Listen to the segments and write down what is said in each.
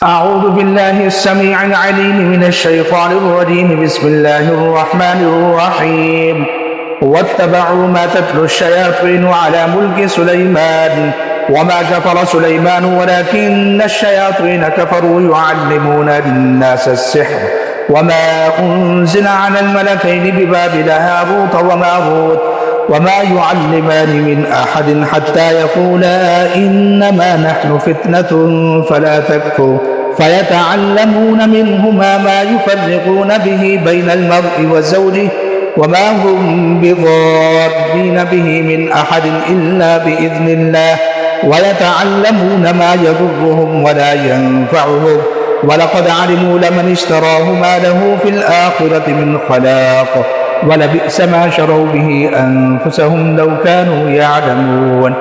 أعوذ بالله السميع العليم من الشيطان الرجيم. بسم الله الرحمن الرحيم. واتبعوا ما تتلو الشياطين على ملك سليمان وما كفر سليمان ولكن الشياطين كفروا يعلمون الناس السحر وما أنزل على الملكين ببابل هاروت وماروت وما يعلمان من أحد حتى يقولا إنما نحن فتنة فلا تكفر فيتعلمون منهما ما يفرقون به بين المرء وزوجه وما هم بضارين به من أحد إلا بإذن الله ويتعلمون ما يضرهم ولا ينفعهم ولقد علموا لمن اشتراه ما له في الآخرة من خلاق ولبئس ما شروا به أنفسهم لو كانوا يعلمون.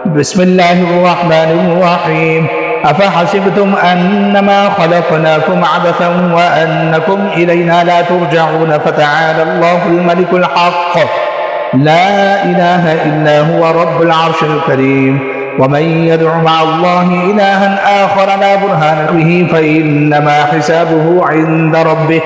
بسم الله الرحمن الرحيم. أفحسبتم أنما خلقناكم عبثا وأنكم إلينا لا ترجعون فتعالى الله الملك الحق لا إله إلا هو رب العرش الكريم. ومن يدع مع الله إلها آخر لا برهان به فإنما حسابه عند ربه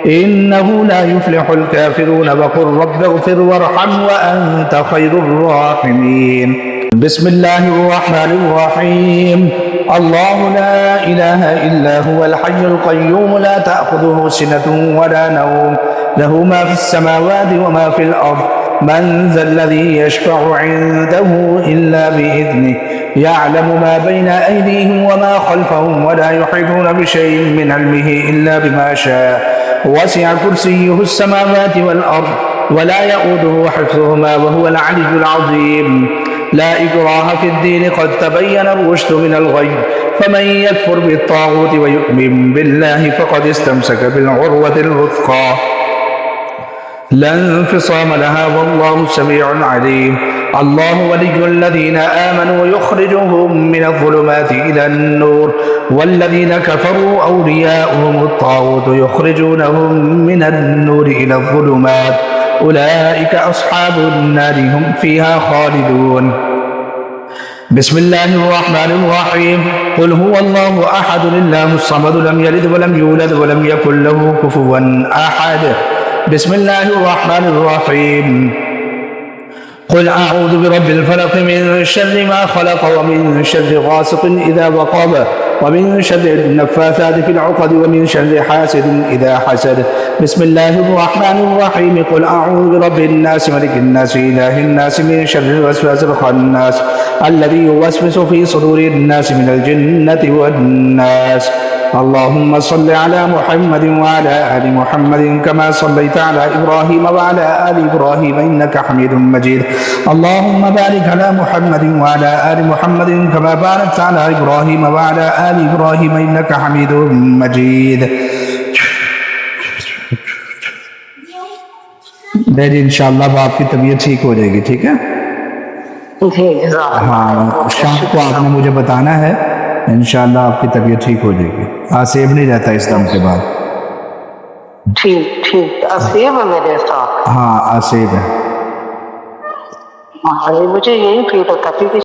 إنه لا يفلح الكافرون وقل رب اغفر وارحم وأنت خير الراحمين. بسم الله الرحمن الرحيم. الله لا إله إلا هو الحي القيوم لا تأخذه سنة ولا نوم له ما في السماوات وما في الأرض من ذا الذي يشفع عنده إلا بإذنه يعلم ما بين أيديهم وما خلفهم ولا يحيطون بشيء من علمه إلا بما شاء وسع كرسيه السماوات والأرض ولا يؤوده حفظهما وهو العلي العظيم. لا إكراه في الدين قد تبين الرشد من الغي فمن يكفر بالطاغوت ويؤمن بالله فقد استمسك بالعروة الوثقى لا انفصام لها والله سميع عليم. الله ولي الذين آمنوا يخرجهم من الظلمات إلى النور والذين كفروا أولياؤهم الطاغوت يخرجونهم من النور إلى الظلمات أولئك أصحاب النار هم فيها خالدون. بسم الله الرحمن الرحيم. قل هو الله أحد الله الصمد لم يلد ولم يولد ولم يكن له كفوا أحد. بسم الله الرحمن الرحيم. قل أعوذ برب الفلق من شر ما خلق ومن شر غاسق إذا وقب ومن شر النفاثات في العقد ومن شر حاسد إذا حسد. بسم الله الرحمن الرحيم. قل أعوذ برب الناس ملك الناس إله الناس من شر الوسواس الخناس الذي يوسوس في صدور الناس من الجنة والناس. اللهم صل على محمد وعلى آل محمد كما صليت على إبراهيم وعلى آل إبراهيم إنك حميد مجيد. اللهم بارك على محمد وعلى آل محمد كما باركت على إبراهيم وعلى آل إبراهيم إنك حميد مجيد. डैडी इंशाल्लाह अब आपकी तबीयत ठीक हो जाएगी. ठीक है, हाँ शाम को आपने मुझे बताना है, इंशाल्लाह आपकी तबीयत ठीक हो जाएगी. आसेब नहीं रहता इस दम के बाद. ठीक आसेब है मेरे साथ. हाँ आसेब है. मुझे यही फील होता क्योंकि